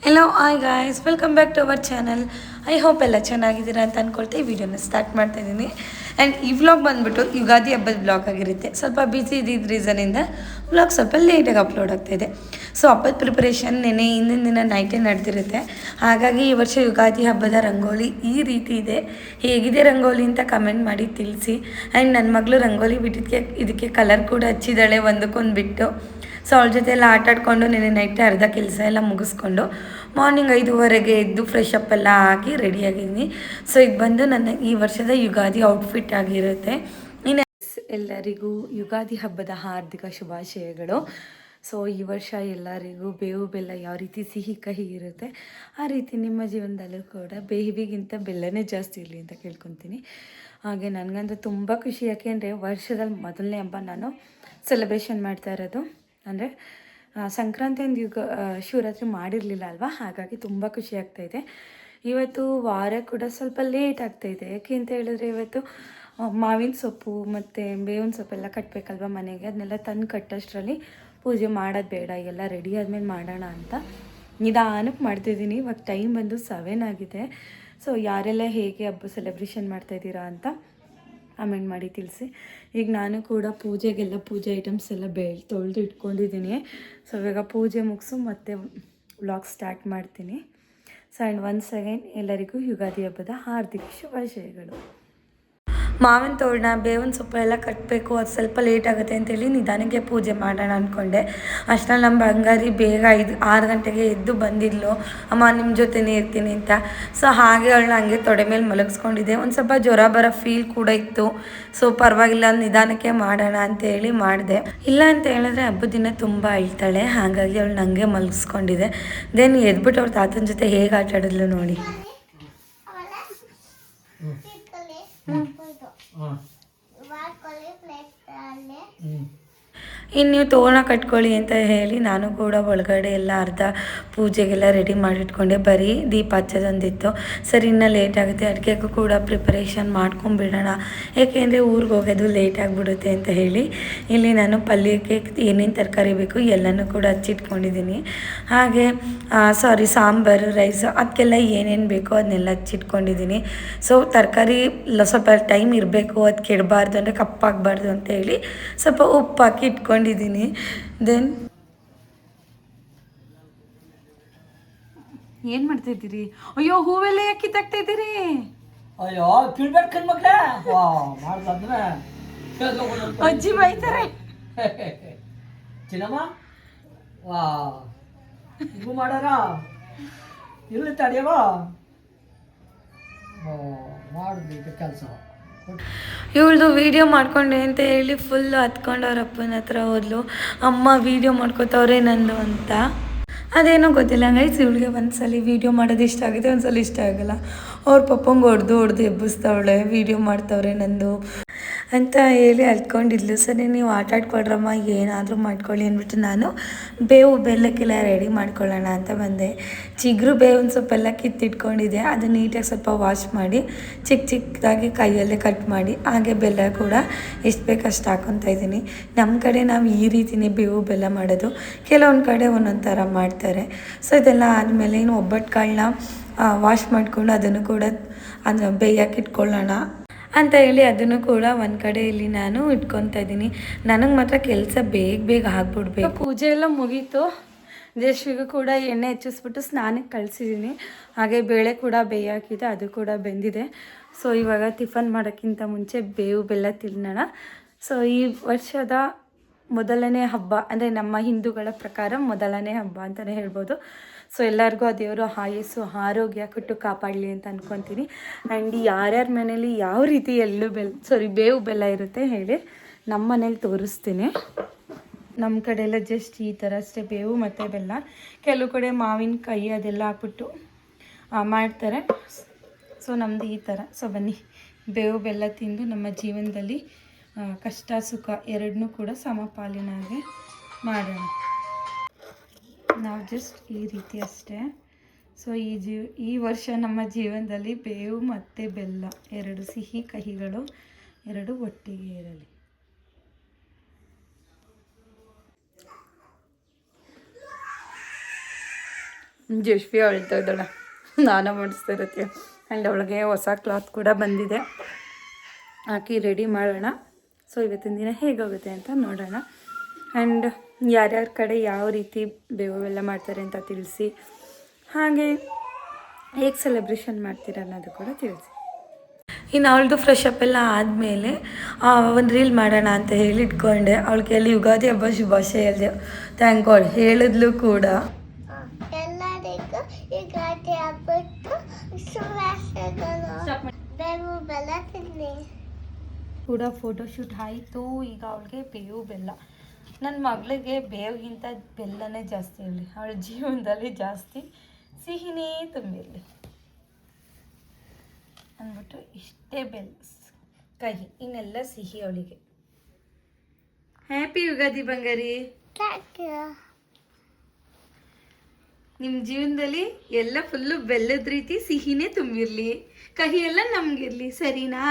Hello hi guys, welcome back to our channel. I hope ಎಲ್ಲ ಚೆನ್ನಾಗಿದ್ದೀರಾ ಅಂತ ಅಂದ್ಕೊಳ್ತಾ ಈ ವಿಡಿಯೋನ ಸ್ಟಾರ್ಟ್ ಮಾಡ್ತಾ ಇದ್ದೀನಿ. ಆ್ಯಂಡ್ ಈ ವ್ಲಾಗ್ ಬಂದುಬಿಟ್ಟು ಯುಗಾದಿ ಹಬ್ಬದ ಬ್ಲಾಗ್ ಆಗಿರುತ್ತೆ. ಸ್ವಲ್ಪ ಬ್ಯುಸಿ ಇದ್ದಿದ್ದ ರೀಸನಿಂದ ವ್ಲಾಗ್ ಸ್ವಲ್ಪ ಲೇಟಾಗಿ ಅಪ್ಲೋಡ್ ಆಗ್ತಾಯಿದೆ. ಸೊ ಹಬ್ಬದ ಪ್ರಿಪ್ರೇಷನ್ ಹಿಂದಿನ ದಿನ ನೈಟೇ ನಡೆದಿರುತ್ತೆ. ಹಾಗಾಗಿ ಈ ವರ್ಷ ಯುಗಾದಿ ಹಬ್ಬದ ರಂಗೋಲಿ ಈ ರೀತಿ ಇದೆ. ಹೇಗಿದೆ ರಂಗೋಲಿ ಅಂತ ಕಮೆಂಟ್ ಮಾಡಿ ತಿಳಿಸಿ. ಆ್ಯಂಡ್ ನನ್ನ ಮಗಳು ರಂಗೋಲಿ ಬಿಟ್ಟಿದ್ದಕ್ಕೆ ಇದಕ್ಕೆ ಕಲರ್ ಕೂಡ ಹಚ್ಚಿದ್ದಾಳೆ ಒಂದಕ್ಕೊಂದು ಬಿಟ್ಟು. ಸೊ ಅವಳ ಜೊತೆ ಎಲ್ಲ ಆಟಾಡಿಕೊಂಡು ನೈಟ್ ಅರ್ಧ ಕೆಲಸ ಎಲ್ಲ ಮುಗಿಸ್ಕೊಂಡು ಮಾರ್ನಿಂಗ್ 5:30 ಎದ್ದು ಫ್ರೆಶ್ ಅಪ್ ಎಲ್ಲ ಆಗಿ ರೆಡಿಯಾಗಿದ್ದೀನಿ. ಸೊ ಇದು ಬಂದು ನನ್ನ ಈ ವರ್ಷದ ಯುಗಾದಿ ಔಟ್ಫಿಟ್ ಆಗಿರುತ್ತೆ. ಇನ್ನು ಎಲ್ಲರಿಗೂ ಯುಗಾದಿ ಹಬ್ಬದ ಹಾರ್ದಿಕ ಶುಭಾಶಯಗಳು. ಸೊ ಈ ವರ್ಷ ಎಲ್ಲರಿಗೂ ಬೇವು ಬೆಲ್ಲ ಯಾವ ರೀತಿ ಸಿಹಿ ಕಹಿ ಇರುತ್ತೆ ಆ ರೀತಿ ನಿಮ್ಮ ಜೀವನದಲ್ಲೂ ಕೂಡ ಬೇವಿಗಿಂತ ಬೆಲ್ಲನೇ ಜಾಸ್ತಿ ಇರಲಿ ಅಂತ ಕೇಳ್ಕೊತೀನಿ. ಹಾಗೆ ನನಗಂತೂ ತುಂಬ ಖುಷಿ, ಯಾಕೆಂದರೆ ವರ್ಷದಲ್ಲಿ ಮೊದಲನೇ ಹಬ್ಬ ನಾನು ಸೆಲೆಬ್ರೇಷನ್ ಮಾಡ್ತಾ ಇರೋದು. ಅಂದರೆ ಸಂಕ್ರಾಂತಿಯಿಂದ ಶಿವರಾತ್ರಿ ಮಾಡಿರಲಿಲ್ಲ ಅಲ್ವಾ, ಹಾಗಾಗಿ ತುಂಬ ಖುಷಿ ಆಗ್ತಾಯಿದೆ. ಇವತ್ತು ವಾರ ಕೂಡ ಸ್ವಲ್ಪ ಲೇಟ್ ಆಗ್ತಾಯಿದೆ. ಯಾಕೆ ಅಂತ ಹೇಳಿದ್ರೆ ಇವತ್ತು ಮಾವಿನ ಸೊಪ್ಪು ಮತ್ತು ಬೇವಿನ ಸೊಪ್ಪೆಲ್ಲ ಕಟ್ಟಬೇಕಲ್ವ ಮನೆಗೆ, ಅದನ್ನೆಲ್ಲ ತಂದು ಕಟ್ಟೋಷ್ಟರಲ್ಲಿ ಪೂಜೆ ಮಾಡೋದು ಬೇಡ, ಎಲ್ಲ ರೆಡಿ ಆದಮೇಲೆ ಮಾಡೋಣ ಅಂತ ನಿಧಾನಕ್ಕೆ ಮಾಡ್ತಿದ್ದೀನಿ. ಇವಾಗ ಟೈಮ್ ಬಂದು 7 ಆಗಿದೆ. ಸೊ ಯಾರೆಲ್ಲ ಹೇಗೆ ಹಬ್ಬ ಸೆಲೆಬ್ರೇಷನ್ ಮಾಡ್ತಾಯಿದ್ದೀರಾ ಅಂತ ಕಮೆಂಟ್ ಮಾಡಿ ತಿಳಿಸಿ. ಈಗ ನಾನು ಕೂಡ ಪೂಜೆಗೆಲ್ಲ ಪೂಜೆ ಐಟಮ್ಸ್ ಎಲ್ಲ ತೊಳೆದು ಇಟ್ಕೊಂಡಿದ್ದೀನಿ. ಸೊ ಇವಾಗ ಪೂಜೆ ಮುಗಿಸು ಮತ್ತು ವ್ಲಾಗ್ ಸ್ಟಾರ್ಟ್ ಮಾಡ್ತೀನಿ. ಸೊ ಆ್ಯಂಡ್ ಒನ್ಸ್ ಅಗೈನ್ ಎಲ್ಲರಿಗೂ ಯುಗಾದಿ ಹಬ್ಬದ ಹಾರ್ದಿಕ ಶುಭಾಶಯಗಳು. ಮಾವಿನ ತೋರಣ ಬೇವಿನ ಸೊಪ್ಪು ಎಲ್ಲ ಕಟ್ಟಬೇಕು, ಅದು ಸ್ವಲ್ಪ ಲೇಟ್ ಆಗುತ್ತೆ ಅಂತೇಳಿ ನಿಧಾನಕ್ಕೆ ಪೂಜೆ ಮಾಡೋಣ ಅಂದ್ಕೊಂಡೆ. ಅಷ್ಟರಲ್ಲಿ ನಮ್ಮ ಬಂಗಾರಿ ಬೇಗ 5-6 ಗಂಟೆಗೆ ಎದ್ದು ಬಂದಿದ್ಲು, ಅಮ್ಮ ನಿಮ್ಮ ಜೊತೆನೇ ಇರ್ತೀನಿ ಅಂತ. ಸೊ ಹಾಗೆ ಅವಳನ್ನ ಹಂಗೆ ತೊಡೆ ಮೇಲೆ ಮಲಗಿಸ್ಕೊಂಡಿದ್ದೆ. ಒಂದು ಸ್ವಲ್ಪ ಜ್ವರ ಬರೋ ಫೀಲ್ ಕೂಡ ಇತ್ತು. ಸೊ ಪರವಾಗಿಲ್ಲ ನಿಧಾನಕ್ಕೆ ಮಾಡೋಣ ಅಂತೇಳಿ ಮಾಡಿದೆ. ಇಲ್ಲ ಅಂತ ಹೇಳಿದ್ರೆ ಹಬ್ಬದ ದಿನ ತುಂಬ ಅಳ್ತಾಳೆ, ಹಾಗಾಗಿ ಅವಳನ್ನ ಹಂಗೆ ಮಲಗಿಸ್ಕೊಂಡಿದ್ದೆ. ದೆನ್ ಎದ್ಬಿಟ್ಟು ಅವ್ರ ತಾತನ ಜೊತೆ ಹೇಗೆ ಆಟ ಆಡಿದ್ಲು ನೋಡಿ. ಇನ್ನು ನೀವು ತೋರಣ ಕಟ್ಕೊಳ್ಳಿ ಅಂತ ಹೇಳಿ ನಾನು ಕೂಡ ಒಳಗಡೆ ಎಲ್ಲ ಅರ್ಧ ಪೂಜೆಗೆಲ್ಲ ರೆಡಿ ಮಾಡಿಟ್ಕೊಂಡೆ. ಬರೀ ದೀಪ ಹಚ್ಚೋದೊಂದಿತ್ತು. ಸರಿ ಇನ್ನೂ ಲೇಟ್ ಆಗುತ್ತೆ, ಅಡುಗೆಗೂ ಕೂಡ ಪ್ರಿಪರೇಷನ್ ಮಾಡ್ಕೊಂಬಿಡೋಣ, ಏಕೆಂದರೆ ಊರಿಗೆ ಹೋಗೋದು ಲೇಟ್ ಆಗಿಬಿಡುತ್ತೆ ಅಂತ ಹೇಳಿ ಇಲ್ಲಿ ನಾನು ಪಲ್ಯಕ್ಕೆ ಏನೇನು ತರಕಾರಿ ಬೇಕು ಎಲ್ಲನೂ ಕೂಡ ಹಚ್ಚಿಟ್ಕೊಂಡಿದ್ದೀನಿ. ಹಾಗೆ ಸಾಂಬಾರು ರೈಸ್ ಅದಕ್ಕೆಲ್ಲ ಏನೇನು ಬೇಕೋ ಅದನ್ನೆಲ್ಲ ಹಚ್ಚಿಟ್ಕೊಂಡಿದ್ದೀನಿ. ಸೊ ತರಕಾರಿ ಸ್ವಲ್ಪ ಟೈಮ್ ಇರಬೇಕು, ಅದು ಕೆಡಬಾರ್ದು ಅಂದರೆ ಕಪ್ಪಾಗಬಾರ್ದು ಅಂತ ಹೇಳಿ ಸ್ವಲ್ಪ ಉಪ್ಪು ಹಾಕಿ ಇಟ್ಕೊಂಡಿದ್ದೀನಿ. ದೆನ್ ಏನು ಮಾಡ್ತಾಯಿದ್ದೀರಿ? ಅಯ್ಯೋ ಹೂವೆಲ್ಲ ಯಾಕೆ ಕಿತ್ತಾಕ್ತಾಯಿದ್ದೀರಿ? ಅಯ್ಯೋ ಕಿಳ್ಬೇಡ ಕಣ್ಮಕ್ಳ ಅಜ್ಜಿ ಬೈತಾರೆ. ಚಿನ್ನಮ್ಮ ವಾ ಇದು ಮಾಡಾರ ಇಲ್ಲಿ ತಡೆಯವ ಮಾಡಿದ್ದು ಕೆಲಸ. ಇವಳ್ದು ವೀಡಿಯೋ ಮಾಡ್ಕೊಂಡೆ ಅಂತ ಹೇಳಿ ಫುಲ್ ಹತ್ಕೊಂಡು ಅವ್ರ ಅಪ್ಪನ ಹತ್ರ ಹೋದ್ಲು. ಅಮ್ಮ ವೀಡಿಯೋ ಮಾಡ್ಕೋತವ್ರೆ ನಂದು ಅಂತ. ಅದೇನೋ ಗೊತ್ತಿಲ್ಲ ಗೈಸ್, ಇವಳಿಗೆ ಒಂದ್ಸಲ ವೀಡಿಯೋ ಮಾಡೋದು ಇಷ್ಟ ಆಗಿದೆ, ಒಂದ್ಸಲ ಇಷ್ಟ ಆಗಲ್ಲ. ಅವ್ರ ಪಪ್ಪಂಗೆ ಹೊಡೆದು ಎಬ್ಬಿಸ್ತವಳೆ ವೀಡಿಯೋ ಮಾಡ್ತವ್ರೆ ನಂದು ಅಂತ ಹೇಳಿ ಅಲ್ಕೊಂಡಿದ್ಲು. ಸರಿ ನೀವು ಆಟ ಆಡ್ಕೊಳ್ರಮ್ಮ, ಏನಾದರೂ ಮಾಡ್ಕೊಳ್ಳಿ ಅಂದ್ಬಿಟ್ಟು ನಾನು ಬೇವು ಬೆಲ್ಲಕ್ಕೆಲ್ಲ ರೆಡಿ ಮಾಡ್ಕೊಳ್ಳೋಣ ಅಂತ ಬಂದೆ. ಚಿಗುರು ಬೇವಿನ ಸೊಪ್ಪೆಲ್ಲ ಕಿತ್ತಿಟ್ಕೊಂಡಿದ್ದೆ, ಅದು ನೀಟಾಗಿ ಸ್ವಲ್ಪ ವಾಶ್ ಮಾಡಿ ಚಿಕ್ಕದಾಗಿ ಕೈಯಲ್ಲೇ ಕಟ್ ಮಾಡಿ ಹಾಗೆ ಬೆಲ್ಲ ಕೂಡ ಎಷ್ಟು ಬೇಕು ಅಷ್ಟು ಹಾಕ್ಕೊತಾ ಇದ್ದೀನಿ. ನಮ್ಮ ಕಡೆ ನಾವು ಈ ರೀತಿಯೇ ಬೇವು ಬೆಲ್ಲ ಮಾಡೋದು, ಕೆಲವೊಂದು ಕಡೆ ಒಂದೊಂದು ಥರ ಮಾಡ್ತಾರೆ. ಸೊ ಇದೆಲ್ಲ ಆದಮೇಲೆ ಇನ್ನು ಒಬ್ಬಟ್ಟು ವಾಶ್ ಮಾಡಿಕೊಂಡು ಅದನ್ನು ಕೂಡ ಬೇಯಕ್ಕೆ ಇಟ್ಕೊಳ್ಳೋಣ ಅಂತ ಹೇಳಿ ಅದನ್ನು ಕೂಡ ಒಂದು ಕಡೆ ಇಲ್ಲಿ ನಾನು ಇಟ್ಕೊತಾ ಇದ್ದೀನಿ. ನನಗೆ ಮಾತ್ರ ಕೆಲಸ ಬೇಗ ಆಗ್ಬಿಡ್ಬೇಕು. ಪೂಜೆ ಎಲ್ಲ ಮುಗೀತು. ಜೇಶ್ವಿಗೂ ಕೂಡ ಎಣ್ಣೆ ಹೆಚ್ಚಿಸ್ಬಿಟ್ಟು ಸ್ನಾನಕ್ಕೆ ಕಳಿಸಿದ್ದೀನಿ. ಹಾಗೆ ಬೇಳೆ ಕೂಡ ಬೇಯಾಕಿದೆ, ಅದು ಕೂಡ ಬೆಂದಿದೆ. ಸೊ ಇವಾಗ ಟಿಫನ್ ಮಾಡೋಕ್ಕಿಂತ ಮುಂಚೆ ಬೇವು ಬೆಲ್ಲ ತಿನ್ನೋಣ. ಸೊ ಈ ವರ್ಷದ ಮೊದಲನೇ ಹಬ್ಬ, ಅಂದರೆ ನಮ್ಮ ಹಿಂದೂಗಳ ಪ್ರಕಾರ ಮೊದಲನೇ ಹಬ್ಬ ಅಂತಲೇ ಹೇಳ್ಬೋದು. ಸೊ ಎಲ್ಲರಿಗೂ ಆ ದೇವರು ಆಯಸ್ಸು ಆರೋಗ್ಯ ಕೊಟ್ಟು ಕಾಪಾಡಲಿ ಅಂತ ಅಂದ್ಕೊತೀನಿ. ಆ್ಯಂಡ್ ಯಾರ್ಯಾರ ಮನೇಲಿ ಯಾವ ರೀತಿ ಬೇವು ಬೆಲ್ಲ ಇರುತ್ತೆ ಹೇಳಿ ನಮ್ಮ ಮನೇಲಿ ತೋರಿಸ್ತೀನಿ. ನಮ್ಮ ಕಡೆ ಎಲ್ಲ ಜಸ್ಟ್ ಈ ಥರ ಅಷ್ಟೇ, ಬೇವು ಮತ್ತು ಬೆಲ್ಲ. ಕೆಲವು ಕಡೆ ಮಾವಿನಕಾಯಿ ಅದೆಲ್ಲ ಹಾಕ್ಬಿಟ್ಟು ಮಾಡ್ತಾರೆ. ಸೊ ನಮ್ಮದು ಈ ಥರ. ಸೊ ಬನ್ನಿ ಬೇವು ಬೆಲ್ಲ ತಿಂದು ನಮ್ಮ ಜೀವನದಲ್ಲಿ ಕಷ್ಟ ಸುಖ ಎರಡನ್ನೂ ಕೂಡ ಸಮಪಾಲಿನಾಗೆ ಮಾಡೋಣ. ನಾವು ಜಸ್ಟ್ ಈ ರೀತಿ ಅಷ್ಟೇ. ಸೊ ಈ ವರ್ಷ ನಮ್ಮ ಜೀವನದಲ್ಲಿ ಬೇವು ಮತ್ತು ಬೆಲ್ಲ ಎರಡು ಸಿಹಿ ಕಹಿಗಳು ಎರಡು ಒಟ್ಟಿಗೆ ಇರಲಿ. ಜಶ್ವಿ ಅಳ್ತಾ ಇದ್ದಾಳೆ, ಸ್ನಾನ ಮಾಡಿಸ್ತಾ ಇರತ್ತೆ. ಆ್ಯಂಡ್ ಅವಳಿಗೆ ಹೊಸ ಕ್ಲಾತ್ ಕೂಡ ಬಂದಿದೆ, ಹಾಕಿ ರೆಡಿ ಮಾಡೋಣ. ಸೊ ಇವತ್ತಿನ ದಿನ ಹೇಗೋಗುತ್ತೆ ಅಂತ ನೋಡೋಣ. ಆ್ಯಂಡ್ ಯಾರ್ಯಾರ ಕಡೆ ಯಾವ ರೀತಿ ಬೇವು ಎಲ್ಲ ಮಾಡ್ತಾರೆ ಅಂತ ತಿಳಿಸಿ, ಹಾಗೆ ಹೇಗೆ ಸೆಲೆಬ್ರೇಷನ್ ಮಾಡ್ತೀರ ಅನ್ನೋದು ಕೂಡ ತಿಳಿಸಿ. ಇನ್ನು ಅವಳದು ಫ್ರೆಶ್ ಅಪ್ ಎಲ್ಲ ಆದಮೇಲೆ ಒಂದು ರೀಲ್ ಮಾಡೋಣ ಅಂತ ಹೇಳಿ ಇಟ್ಕೊಂಡೆ. ಅವಳಿಗೆ ಅಲ್ಲಿ ಯುಗಾದಿ ಹಬ್ಬ ಶುಭಾಶಯ ಹೇಳಿದೆ. ಥ್ಯಾಂಕ್ ಗಾಡ್ ಹೇಳಿದ್ಲು ಕೂಡ. ಎಲ್ಲರಿಗೂ ಯುಗಾದಿ ಹಬ್ಬಕ್ಕೂ ಶುಭಾಶಯಗಳು. ಬೇವು ಬೆಲ್ಲ ತಿನ್ನಿ ಕೂಡ ಫೋಟೋಶೂಟ್ ಆಯಿತು. ಈಗ ಅವಳಿಗೆ ಬೇವು ಬೆಲ್ಲ, ನನ್ನ ಮಗಳಿಗೆ ಬೇವಿಗಿಂತ ಬೆಲ್ಲನೇ ಜಾಸ್ತಿ ಇರಲಿ, ಅವಳ ಜೀವನದಲ್ಲಿ ಜಾಸ್ತಿ ಸಿಹಿನೇ ತುಂಬಿರಲಿ ಅಂದ್ಬಿಟ್ಟು ಇಷ್ಟೇ ಬೆಲ್ಲ ಕಹಿ, ಇನ್ನೆಲ್ಲ ಸಿಹಿ ಅವಳಿಗೆ. ಹ್ಯಾಪಿ ಯುಗಾದಿ ಬಂಗಾರಿ. ನಿಮ್ಮ ಜೀವನದಲ್ಲಿ ಎಲ್ಲ ಫುಲ್ಲು ಬೆಲ್ಲದ ರೀತಿ ಸಿಹಿನೇ ತುಂಬಿರಲಿ, ಕಹಿ ಎಲ್ಲ ನಮಗಿರಲಿ, ಸರಿನಾ?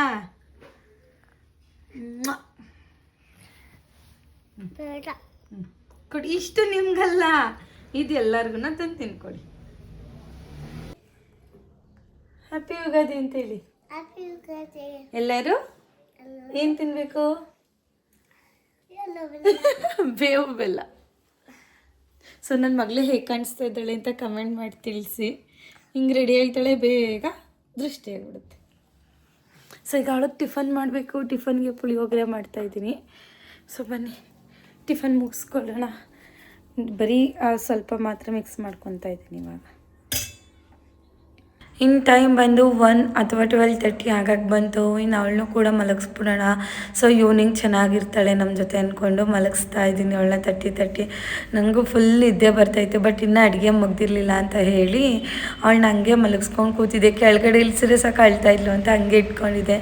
ಕೊಡಿ, ಇಷ್ಟು ನಿಮ್ಗಲ್ಲ, ಇದು ಎಲ್ಲರಿಗೂ ತಂದು ತಿನ್ಕೊಡಿ. ಹ್ಯಾಪಿ ಯುಗಾದಿ ಅಂತ ಹೇಳಿ ಎಲ್ಲರೂ. ಏನು ತಿನ್ಬೇಕು? ಬೇವು ಬೆಲ್ಲ. ಸೊ ನನ್ನ ಮಗಳು ಹೇಗೆ ಕಾಣಿಸ್ತಾ ಇದ್ದಾಳೆ ಅಂತ ಕಮೆಂಟ್ ಮಾಡಿ ತಿಳಿಸಿ. ಹಿಂಗೆ ರೆಡಿ ಆಗ್ತಾಳೆ, ಬೇಗ ದೃಷ್ಟಿ ಆಗಿಬಿಡುತ್ತೆ. ಸೊ ಈಗ ಅವಳಿಗೆ ಟಿಫನ್ ಮಾಡಬೇಕು. ಟಿಫನ್ಗೆ ಪುಳಿಯೋಗರೆ ಮಾಡ್ತಾಯಿದ್ದೀನಿ. ಸೊ ಬನ್ನಿ ಟಿಫನ್ ಮುಗಿಸ್ಕೊಳ್ಳೋಣ. ಬರೀ ಸ್ವಲ್ಪ ಮಾತ್ರ ಮಿಕ್ಸ್ ಮಾಡ್ಕೊತಾ ಇದ್ದೀನಿ ಇವಾಗ. ಇನ್ನು ಟೈಮ್ ಬಂದು 1 ಅಥವಾ 12:30 ಆಗಾಗ ಬಂತು. ಇನ್ನು ಅವಳನ್ನೂ ಕೂಡ ಮಲಗಿಸ್ಬಿಡೋಣ. ಸೊ ಈವ್ನಿಂಗ್ ಚೆನ್ನಾಗಿರ್ತಾಳೆ ನಮ್ಮ ಜೊತೆ ಅಂದ್ಕೊಂಡು ಮಲಗಿಸ್ತಾ ಇದ್ದೀನಿ ಅವಳನ್ನ ತಟ್ಟಿ. ನನಗೂ ಫುಲ್ ನಿದ್ದೆ ಬರ್ತೈತೆ, ಬಟ್ ಇನ್ನೂ ಅಡುಗೆ ಮುಗ್ದಿರಲಿಲ್ಲ ಅಂತ ಹೇಳಿ ಅವಳನ್ನ ಹಂಗೆ ಮಲಗಿಸ್ಕೊಂಡು ಕೂತಿದ್ದೆ. ಕೆಳಗಡೆ ಇಳಿಸಿದ್ರೆ ಸಾಕು ಅಳ್ತಾ ಇದ್ಲು ಅಂತ ಹಂಗೆ ಇಟ್ಕೊಂಡಿದ್ದೆ.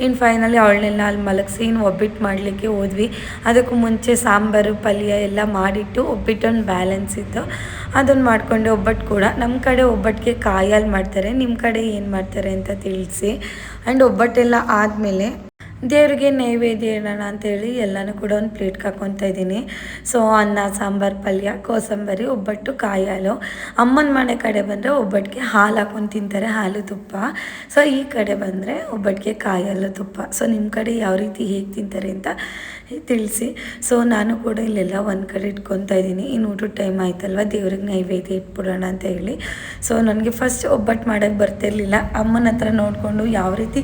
ಇನ್ನು ಫೈನಲಿ ಅವಳನ್ನೆಲ್ಲ ಅಲ್ಲಿ ಮಲಗಿಸಿ ಇನ್ನು ಒಬ್ಬಿಟ್ಟು ಮಾಡಲಿಕ್ಕೆ ಹೋದ್ವಿ. ಅದಕ್ಕೂ ಮುಂಚೆ ಸಾಂಬಾರು ಪಲ್ಯ ಎಲ್ಲ ಮಾಡಿಟ್ಟು ಒಬ್ಬಿಟ್ಟೊಂದು ಬ್ಯಾಲೆನ್ಸ್ ಇತ್ತು, ಅದನ್ನು ಮಾಡಿಕೊಂಡೆ. ಒಬ್ಬಟ್ಟು ಕೂಡ ನಮ್ಮ ಕಡೆ ಒಬ್ಬಟ್ಟಿಗೆ ಕಾಯಲ್ಲಿ ಮಾಡ್ತಾರೆ, ನಿಮ್ಮ ಕಡೆ ಏನು ಮಾಡ್ತಾರೆ ಅಂತ ತಿಳಿಸಿ. ಆ್ಯಂಡ್ ಒಬ್ಬಟ್ಟೆಲ್ಲ ಆದಮೇಲೆ ದೇವರಿಗೆ ನೈವೇದ್ಯ ಇಡೋಣ ಅಂತೇಳಿ ಎಲ್ಲನೂ ಕೂಡ ಒಂದು ಪ್ಲೇಟ್ಗೆ ಹಾಕ್ಕೊತಾ ಇದ್ದೀನಿ. ಸೊ ಅನ್ನ, ಸಾಂಬಾರು, ಪಲ್ಯ, ಕೋಸಂಬರಿ, ಒಬ್ಬಟ್ಟು, ಕಾಯಿ ಹಾಲು. ಅಮ್ಮನ ಮನೆ ಕಡೆ ಬಂದರೆ ಒಬ್ಬಟ್ಟಿಗೆ ಹಾಲು ಹಾಕ್ಕೊಂಡು ತಿಂತಾರೆ, ಹಾಲು ತುಪ್ಪ. ಸೊ ಈ ಕಡೆ ಬಂದರೆ ಒಬ್ಬಟ್ಟಿಗೆ ಕಾಯಿ ಹಾಲು ತುಪ್ಪ. ಸೊ ನಿಮ್ಮ ಕಡೆ ಯಾವ ರೀತಿ ಹೇಗೆ ತಿಂತಾರೆ ಅಂತ ತಿಳಿಸಿ. ಸೊ ನಾನು ಕೂಡ ಇಲ್ಲೆಲ್ಲ ಒಂದು ಕಡೆ ಇಟ್ಕೊತಾ ಇದ್ದೀನಿ. ಇನ್ನು ಊಟದ ಟೈಮ್ ಆಯ್ತಲ್ವ, ದೇವ್ರಿಗೆ ನೈವೇದ್ಯ ಇಟ್ಬಿಡೋಣ ಅಂತ ಹೇಳಿ. ಸೊ ನನಗೆ ಫಸ್ಟ್ ಒಬ್ಬಟ್ಟು ಮಾಡೋಕ್ಕೆ ಬರ್ತಿರ್ಲಿಲ್ಲ. ಅಮ್ಮನ ಹತ್ರ ನೋಡಿಕೊಂಡು ಯಾವ ರೀತಿ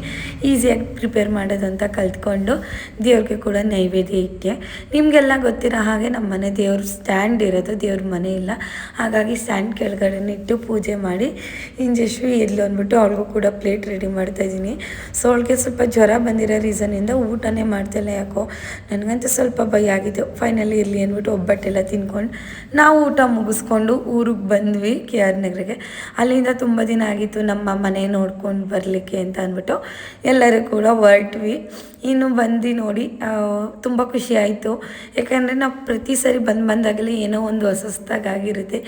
ಈಸಿಯಾಗಿ ಪ್ರಿಪೇರ್ ಮಾಡೋದು ಅಂತ ಕಲ್ತ್ಕೊಂಡು ದೇವ್ರಿಗೆ ಕೂಡ ನೈವೇದ್ಯ ಇಟ್ಟೆ. ನಿಮಗೆಲ್ಲ ಗೊತ್ತಿರೋ ಹಾಗೆ ನಮ್ಮ ಮನೆ ದೇವ್ರ ಸ್ಟ್ಯಾಂಡ್ ಇರೋದು, ದೇವ್ರ ಮನೆ ಇಲ್ಲ, ಹಾಗಾಗಿ ಸ್ಟ್ಯಾಂಡ್ ಕೆಳಗಡೆ ಇಟ್ಟು ಪೂಜೆ ಮಾಡಿ ಇಂಜಶ್ವಿ ಇರಲಿ ಅಂದ್ಬಿಟ್ಟು ಅವ್ಳಿಗೂ ಕೂಡ ಪ್ಲೇಟ್ ರೆಡಿ ಮಾಡ್ತಾಯಿದ್ದೀನಿ. ಸೊ ಅವಳಿಗೆ ಸ್ವಲ್ಪ ಜ್ವರ ಬಂದಿರೋ ರೀಸನಿಂದ ಊಟನೇ ಮಾಡ್ತಿಲ್ಲ. ಯಾಕೋ ನನಗಂತೂ ಸ್ವಲ್ಪ ಭಯ ಆಗಿದೆ. ಫೈನಲಿ ಇರಲಿ ಅಂದ್ಬಿಟ್ಟು ಒಬ್ಬಟ್ಟೆಲ್ಲ ತಿನ್ಕೊಂಡು ನಾವು ಊಟ ಮುಗಿಸ್ಕೊಂಡು ಊರಿಗೆ ಬಂದ್ವಿ, KR ನಗರಿಗೆ. ಅಲ್ಲಿಂದ ತುಂಬ ದಿನ ಆಗಿತ್ತು ನಮ್ಮ ಮನೆ ನೋಡ್ಕೊಂಡು ಬರಲಿಕ್ಕೆ ಅಂತ ಅಂದ್ಬಿಟ್ಟು ಎಲ್ಲರೂ ಕೂಡ ಹೊರಟ್ವಿ. ಇನ್ನು ಬಂದು ನೋಡಿ ತುಂಬ ಖುಷಿ ಆಯಿತು. ಯಾಕಂದರೆ ನಾವು ಪ್ರತಿ ಸರಿ ಬಂದಾಗಲೇ ಏನೋ ಒಂದು ಹೊಸದಾಗಿರುತ್ತೆ.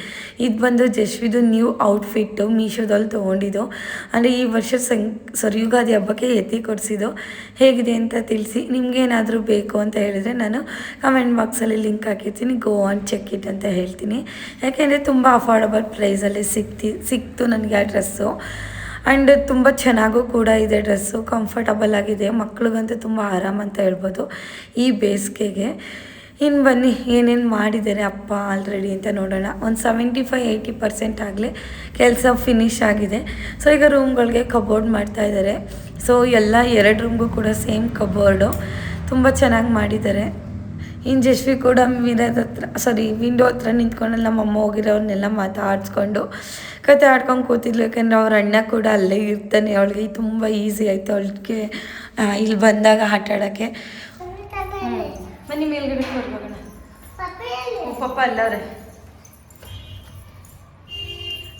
ಇದು ಬಂದು ಜಶ್ವಿದು ನ್ಯೂ ಔಟ್ಫಿಟ್ಟು ಮೀಶೋದಲ್ಲಿ ತೊಗೊಂಡಿದ್ದು. ಅಂದರೆ ಈ ವರ್ಷ ಯುಗಾದಿ ಹಬ್ಬಕ್ಕೆ ಎತ್ತಿ ಕೊಡಿಸಿದ್ದು. ಹೇಗಿದೆ ಅಂತ ತಿಳಿಸಿ. ನಿಮಗೇನಾದರೂ ಬೇಕು ಅಂತ ಹೇಳಿದರೆ ನಾನು ಕಮೆಂಟ್ ಬಾಕ್ಸಲ್ಲಿ ಲಿಂಕ್ ಹಾಕಿರ್ತೀನಿ, ಗೋ ಆನ್ ಚೆಕ್ ಇಟ್ ಅಂತ ಹೇಳ್ತೀನಿ. ಯಾಕೆಂದರೆ ತುಂಬ ಅಫೋರ್ಡಬಲ್ ಪ್ರೈಸಲ್ಲಿ ಸಿಕ್ತು ನನಗೆ ಆ ಡ್ರೆಸ್ಸು. ಆ್ಯಂಡ್ ತುಂಬ ಚೆನ್ನಾಗೂ ಕೂಡ ಇದೆ ಡ್ರೆಸ್ಸು, ಕಂಫರ್ಟಬಲ್ ಆಗಿದೆ. ಮಕ್ಳಿಗಂತೂ ತುಂಬ ಆರಾಮ ಅಂತ ಹೇಳ್ಬೋದು ಈ ಬೇಸಿಗೆಗೆ. ಇನ್ನು ಬನ್ನಿ ಏನೇನು ಮಾಡಿದ್ದಾರೆ ಅಪ್ಪ ಆಲ್ರೆಡಿ ಅಂತ ನೋಡೋಣ. ಒಂದು 75-80% ಆಗಲೇ ಕೆಲಸ ಫಿನಿಶ್ ಆಗಿದೆ. ಸೊ ಈಗ ರೂಮ್ಗಳಿಗೆ ಕಬೋರ್ಡ್ ಮಾಡ್ತಾಯಿದ್ದಾರೆ. ಸೊ ಎಲ್ಲ 2 ರೂಮ್ಗೂ ಕೂಡ ಸೇಮ್ ಕಬೋರ್ಡು ತುಂಬ ಚೆನ್ನಾಗಿ ಮಾಡಿದ್ದಾರೆ. ಇನ್ನು ಜಶ್ವಿ ಕೂಡ ವಿಂಡೋ ಹತ್ರ ನಿಂತ್ಕೊಂಡು ನಮ್ಮಮ್ಮ ಹೋಗಿರೋರನ್ನೆಲ್ಲ ಮಾತಾಡಿಸ್ಕೊಂಡು ಕತೆ ಆಡ್ಕೊಂಡು ಕೂತಿದ್ಲು. ಯಾಕೆಂದರೆ ಅವ್ರ ಅಣ್ಣ ಕೂಡ ಅಲ್ಲೇ ಇರ್ತಾನೆ. ಅವಳಿಗೆ ತುಂಬ ಈಸಿ ಆಯಿತು ಅವಳಿಗೆ ಇಲ್ಲಿ ಬಂದಾಗ ಆಟ ಆಡೋಕ್ಕೆ. ಬನ್ನಿ ಮೇಲ್ಗಡೆ ಹೋಗೋಣ. ಪಾಪ ಅಲ್ಲವ್ರೆ.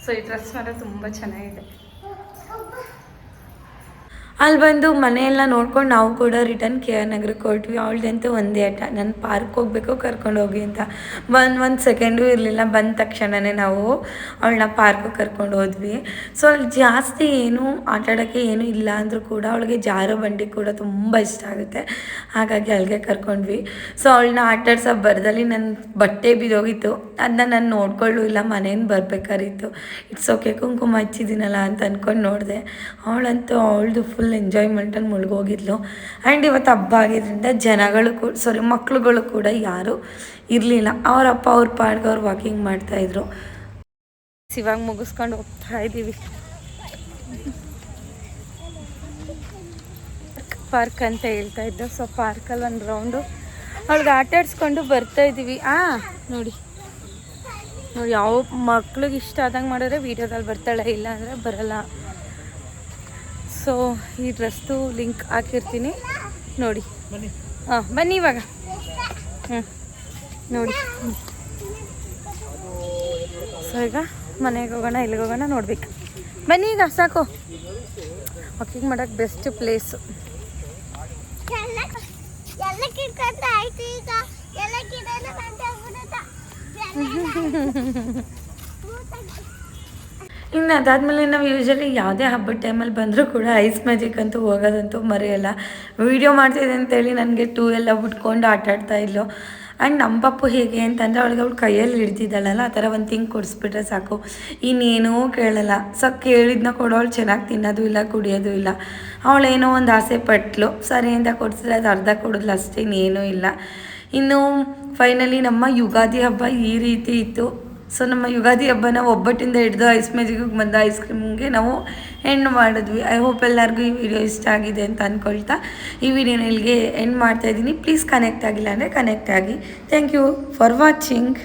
ಸೊ ಈ ಡ್ರೆಸ್ ಮಾತ್ರ ತುಂಬ ಚೆನ್ನಾಗಿದೆ. ಅಲ್ಲಿ ಬಂದು ಮನೆಯೆಲ್ಲ ನೋಡ್ಕೊಂಡು ನಾವು ಕೂಡ ರಿಟರ್ನ್ ಕೆ ಆರ್ ನಗರಕ್ಕೆ ಹೊರಟ್ವಿ. ಅವಳದಂತೂ ಒಂದೇ ಆಟ, ನಾನು ಪಾರ್ಕ್ ಹೋಗಬೇಕು ಕರ್ಕೊಂಡು ಹೋಗಿ ಅಂತ. ಒಂದು ಸೆಕೆಂಡು ಇರಲಿಲ್ಲ, ಬಂದ ತಕ್ಷಣವೇ ನಾವು ಅವಳನ್ನ ಪಾರ್ಕಿಗೆ ಕರ್ಕೊಂಡು ಹೋದ್ವಿ. ಸೊ ಅಲ್ಲಿ ಜಾಸ್ತಿ ಏನು ಆಟ ಆಡೋಕ್ಕೆ ಏನೂ ಇಲ್ಲ ಅಂದರೂ ಕೂಡ ಅವಳಿಗೆ ಜಾರೋ ಬಂಡಿ ಕೂಡ ತುಂಬ ಇಷ್ಟ ಆಗುತ್ತೆ, ಹಾಗಾಗಿ ಅಲ್ಲಿಗೆ ಕರ್ಕೊಂಡ್ವಿ. ಸೊ ಅವಳನ್ನ ಆಟಾಡ್ಸೋ ಬರದಲ್ಲಿ ನನ್ನ ಬಟ್ಟೆ ಬಿದ್ದೋಗಿತ್ತು, ಅದನ್ನ ನಾನು ನೋಡ್ಕೊಳ್ಳೂ ಇಲ್ಲ, ಮನೇನ ಬರಬೇಕಾಗಿತ್ತು. ಇಟ್ಸ್ ಓಕೆ, ಕುಂಕುಮ ಹಚ್ಚಿದ್ದೀನಲ್ಲ ಅಂತ ಅಂದ್ಕೊಂಡು ನೋಡಿದೆ. ಅವಳಂತೂ ಅವಳದು ಫುಲ್ ಎಂಜಾಯ್ಮೆಂಟಲ್ಲಿ ಮುಳುಗೋಗಿದ್ಲು. ಆ್ಯಂಡ್ ಇವತ್ತು ಹಬ್ಬ ಆಗಿದ್ದರಿಂದ ಜನಗಳು ಮಕ್ಕಳುಗಳು ಕೂಡ ಯಾರೂ ಇರಲಿಲ್ಲ. ಅವರಪ್ಪ ಅವ್ರ ಪಾಡ್ಗೆ ಅವ್ರು ವಾಕಿಂಗ್ ಮಾಡ್ತಾಯಿದ್ರು. ಇವಾಗ ಮುಗಿಸ್ಕೊಂಡು ಹೋಗ್ತಾ ಇದ್ದೀವಿ. ಪಾರ್ಕ್ ಅಂತ ಹೇಳ್ತಾ ಇದ್ದು. ಸೊ ಪಾರ್ಕಲ್ಲಿ ಒಂದು ರೌಂಡು ಅವಳಿಗೆ ಆಟ ಆಡಿಸ್ಕೊಂಡು ಬರ್ತಾ ಇದ್ದೀವಿ. ನೋಡಿ ನೋಡಿ, ಯಾವ ಮಕ್ಳಿಗೆ ಇಷ್ಟ ಆದಂಗೆ ಮಾಡಿದ್ರೆ ವೀಡಿಯೋದಲ್ಲಿ ಬರ್ತಾಳೆ, ಇಲ್ಲ ಅಂದರೆ ಬರಲ್ಲ. ಸೊ ಈ ಡ್ರೆಸ್ದು ಲಿಂಕ್ ಹಾಕಿರ್ತೀನಿ ನೋಡಿ. ಬನ್ನಿ ಇವಾಗ. ನೋಡಿ. ಸೊ ಈಗ ಮನೆಗೆ ಹೋಗೋಣ, ಇಲ್ಲಿಗೆ ಹೋಗೋಣ ನೋಡ್ಬೇಕು. ಬನ್ನಿ ಈಗ, ಸಾಕು. ವಾಕಿಂಗ್ ಮಾಡೋಕ್ಕೆ ಬೆಸ್ಟ್ ಪ್ಲೇಸು. ಇನ್ನು ಅದಾದಮೇಲೆ ನಾವು ಯೂಶ್ವಲಿ ಯಾವುದೇ ಹಬ್ಬದ ಟೈಮಲ್ಲಿ ಬಂದರೂ ಕೂಡ ಐಸ್ ಮ್ಯಾಜಿಕ್ ಅಂತೂ ಹೋಗೋದಂತೂ ಮರೆಯಲ್ಲ. ವೀಡಿಯೋ ಮಾಡ್ತಿದ್ದೆ ಅಂತೇಳಿ ನನಗೆ 2 ಎಲ್ಲ ಬಿಟ್ಕೊಂಡು ಆಟಾಡ್ತಾ ಇದ್ಲು. ಆ್ಯಂಡ್ ನಮ್ಮ ಪಪ್ಪು ಹೇಗೆ ಅಂತಂದರೆ ಅವಳಿಗೆ ಅವಳು ಕೈಯಲ್ಲಿ ಹಿಡ್ದಿದ್ದಾಳಲ್ಲ, ಆ ಥರ ಒಂದು ಥಿಂಗ್ ಕೊಡಿಸ್ಬಿಟ್ರೆ ಸಾಕು, ಇನ್ನೇನೂ ಕೇಳಲ್ಲ. ಸೊ ಕೇಳಿದ್ನ ಕೊಡೋಳು ಚೆನ್ನಾಗಿ ತಿನ್ನೋದು ಇಲ್ಲ, ಕುಡಿಯೋದು ಇಲ್ಲ. ಅವಳೇನೋ ಒಂದು ಆಸೆ ಪಟ್ಲು, ಸರಿ ಅಂತ ಕೊಡಿಸಿದ್ರೆ ಅದು ಅರ್ಧ ಕೊಡೋದ್ಲು ಅಷ್ಟೇ, ಇನ್ನೇನೂ ಇಲ್ಲ. ಇನ್ನು ಫೈನಲಿ ನಮ್ಮ ಯುಗಾದಿ ಹಬ್ಬ ಈ ರೀತಿ ಇತ್ತು. ಸೊ ನಮ್ಮ ಯುಗಾದಿ ಹಬ್ಬನ ಒಬ್ಬಟ್ಟಿಂದ ಹಿಡಿದು ಐಸ್ ಮ್ಯಾಜಿಕಿಗೆ ಬಂದ ಐಸ್ ಕ್ರೀಮ್ಗೆ ನಾವು ಎಂಡ್ ಮಾಡಿದ್ವಿ. ಐ ಹೋಪ್ ಎಲ್ಲರಿಗೂ ಈ ವಿಡಿಯೋ ಇಷ್ಟ ಆಗಿದೆ ಅಂತ ಅಂದ್ಕೊಳ್ತಾ ಈ ವಿಡಿಯೋನ ಇಲ್ಲಿಗೆ ಎಂಡ್ ಮಾಡ್ತಾಯಿದ್ದೀನಿ. ಪ್ಲೀಸ್ ಕನೆಕ್ಟ್ ಆಗಿಲ್ಲ ಅಂದರೆ ಕನೆಕ್ಟ್ ಆಗಿ. Thank you for watching.